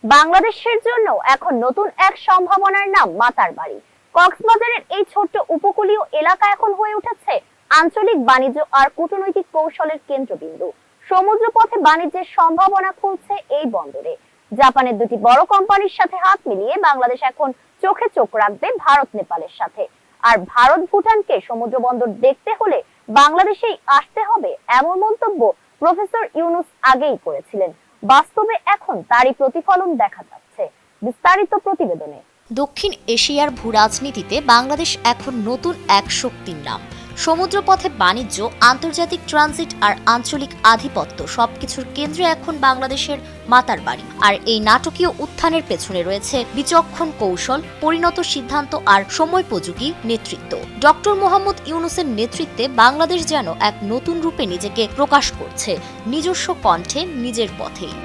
বাংলাদেশের জন্য এখন নতুন এক সম্ভাবনার নাম মাতারবাড়ি। কক্সবাজারের এই ছোট্ট উপকূলীয় এলাকা এখন হয়ে উঠেছে আঞ্চলিক বাণিজ্য আর কূটনৈতিক কৌশলের কেন্দ্রবিন্দু। সমুদ্র পথে বাণিজ্যের সম্ভাবনা খুলছে এই বন্দরে। জাপানের দুটি বড় কোম্পানির সাথে হাত মিলিয়ে বাংলাদেশ এখন চোখে চোখ রাখবে ভারত নেপালের সাথে। আর ভারত ভুটানকে সমুদ্র বন্দর দেখতে হলে বাংলাদেশেই আসতে হবে, এমন মন্তব্য প্রফেসর ইউনুস আগেই করেছিলেন। বাস্তবে এখন তারই প্রতিফলন দেখা যাচ্ছে। বিস্তারিত প্রতিবেদনে। দক্ষিণ এশিয়ার ভূরাজনীতিতে বাংলাদেশ এখন নতুন এক শক্তির নাম। সমুদ্রপথে বাণিজ্য, আন্তর্জাতিক ট্রানজিট আর আঞ্চলিক আধিপত্য সবকিছুর কেন্দ্রে এখন বাংলাদেশের মাতারবাড়ি। আর এই নাটকীয় উত্থানের পেছনে রয়েছে বিচক্ষণ কৌশল, পরিণত সিদ্ধান্ত আর সময়োপযোগী নেতৃত্ব। ডক্টর মোহাম্মদ ইউনুসের নেতৃত্বে বাংলাদেশ যেন এক নতুন রূপে নিজেকে প্রকাশ করছে, নিজস্ব কণ্ঠে, নিজের পথেই।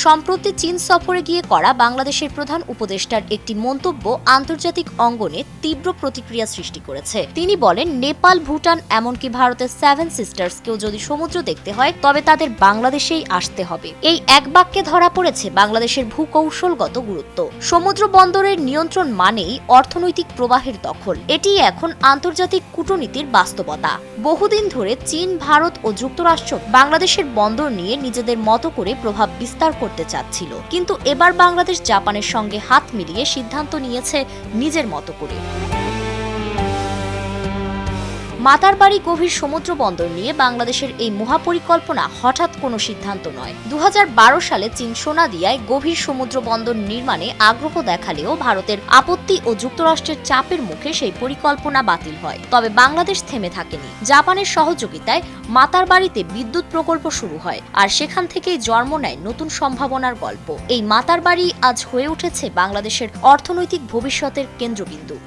সম্প্রতি চীন সফরে গিয়ে করা বাংলাদেশের প্রধান উপদেষ্টার একটি মন্তব্য আন্তর্জাতিক অঙ্গনে তীব্র প্রতিক্রিয়া সৃষ্টি করেছে। তিনি বলেন, নেপাল, ভুটান, এমনকি ভারতের 7 সিস্টার্সকেও যদি সমুদ্র দেখতে হয় তবে তাদের বাংলাদেশেই আসতে হবে। এই এক বাক্যে ধরা পড়েছে বাংলাদেশের ভূকৌশলগত গুরুত্ব। সমুদ্র বন্দরের নিয়ন্ত্রণ মানেই অর্থনৈতিক প্রবাহের দখল। এটি এখন আন্তর্জাতিক কূটনীতির বাস্তবতা। বহুদিন ধরে চীন, ভারত ও যুক্তরাষ্ট্র বাংলাদেশের বন্দর নিয়ে নিজেদের মতো করে প্রভাব বিস্তার করতে চাচ্ছিল, কিন্তু এবার বাংলাদেশ জাপানের সঙ্গে হাত মিলিয়ে সিদ্ধান্ত নিয়েছে নিজের মতো করে। মাতারবাড়ি গভীর সমুদ্র বন্দর নিয়ে বাংলাদেশের এই মহাপরিকল্পনা হঠাৎ কোনো সিদ্ধান্ত নয়। 2012 সালে চীন সোনাদিয়ায় গভীর সমুদ্র বন্দর নির্মাণে আগ্রহ দেখালেও ভারতের আপত্তি ও যুক্তরাষ্ট্রের চাপের মুখে সেই পরিকল্পনা বাতিল হয়। তবে বাংলাদেশ থেমে থাকেনি। জাপানের সহযোগিতায় মাতারবাড়িতে বিদ্যুৎ প্রকল্প শুরু হয়, আর সেখান থেকেই জন্ম নেয় নতুন সম্ভাবনার গল্প। এই মাতারবাড়ি আজ হয়ে উঠেছে বাংলাদেশের অর্থনৈতিক ভবিষ্যতের কেন্দ্রবিন্দু।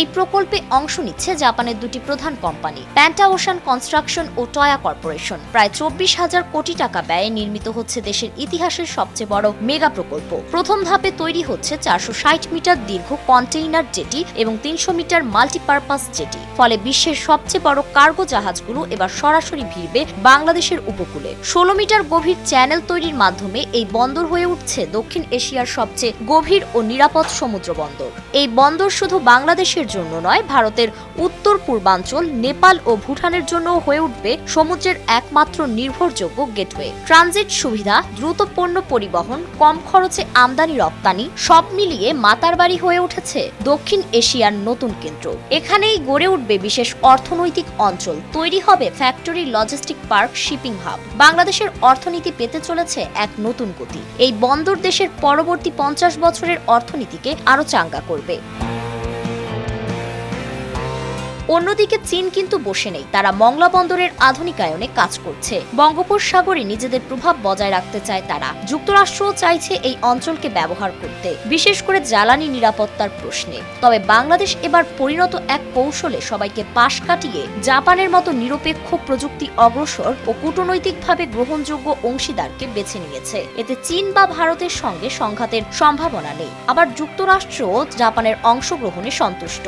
এই প্রকল্পে অংশ নিচ্ছে জাপানের দুটি প্রধান কোম্পানি, প্যান্টা ওশান কনস্ট্রাকশন ও টয়া কর্পোরেশন। প্রায় 24,000 কোটি টাকা ব্যয়ে নির্মিত হচ্ছে দেশের ইতিহাসের সবচেয়ে বড় মেগা প্রকল্প। প্রথম ধাপে তৈরি হচ্ছে 460 মিটার দীর্ঘ কন্টেইনার জেটি এবং 300 মিটার মাল্টিপারপাস জেটি। ফলে বিশ্বের সবচেয়ে বড় কার্গো জাহাজগুলো এবার সরাসরি ভিড়বে বাংলাদেশের উপকূলে। 16 মিটার গভীর চ্যানেল তৈরির মাধ্যমে এই বন্দর হয়ে উঠছে দক্ষিণ এশিয়ার সবচেয়ে গভীর ও নিরাপদ সমুদ্র বন্দর। এই বন্দর শুধু বাংলাদেশের জন্য নয়, ভারতের উত্তর পূর্বাঞ্চল, নেপাল ও ভুটানের জন্য হয়ে উঠবে সমুদ্রের একমাত্র নির্ভরযোগ্য গেটওয়ে। ট্রানজিট সুবিধা, দ্রুত পণ্য পরিবহন, কম খরচে আমদানি রপ্তানি সব মিলিয়ে মাতারবাড়ি হয়ে উঠেছে দক্ষিণ এশিয়ার নতুন কেন্দ্র। এখানেই গড়ে উঠবে বিশেষ অর্থনৈতিক অঞ্চল, তৈরি হবে factory, logistic park, shipping hub. বাংলাদেশের অর্থনীতি পেতে চলেছে এক নতুন গতি। এই বন্দর দেশের পরবর্তী 50 বছরের অর্থনীতিকে আরো চাঙ্গা করবে। অন্যদিকে চীন কিন্তু বসে নেই। তারা মংলা বন্দরের আধুনিকায়নে কাজ করছে। বঙ্গোপসাগরে নিজেদের প্রভাব বজায় রাখতে চায় তারা। যুক্তরাষ্ট্রও চাইছে এই অঞ্চলকে ব্যবহার করতে, বিশেষ করে জ্বালানি নিরাপত্তার প্রশ্নে। তবে বাংলাদেশ এবার পরিণত এক কৌশলে সবাইকে পাশ কাটিয়ে জাপানের মতো নিরপেক্ষ, প্রযুক্তি অগ্রসর ও কূটনৈতিকভাবে গ্রহণযোগ্য অংশীদারকে বেছে নিয়েছে। এতে চীন বা ভারতের সঙ্গে সংঘাতের সম্ভাবনা নেই। আবার যুক্তরাষ্ট্রও জাপানের অংশগ্রহণে সন্তুষ্ট।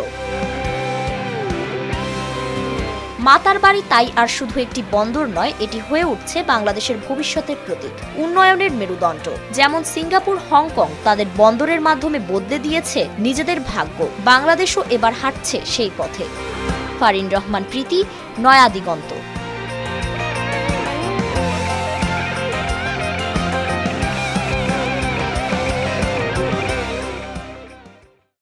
মাতারবাড়ি তাই আর শুধু একটি বন্দর নয়, এটি হয়ে উঠছে বাংলাদেশের ভবিষ্যতের প্রতীক, উন্নয়নের মেরুদণ্ড। যেমন সিঙ্গাপুর, হংকং তাদের বন্দরের মাধ্যমে বদলে দিয়েছে নিজেদের ভাগ্য, বাংলাদেশও এবার হাঁটছে সেই পথে। ফারিন রহমান প্রীতি, নয়া দিগন্ত।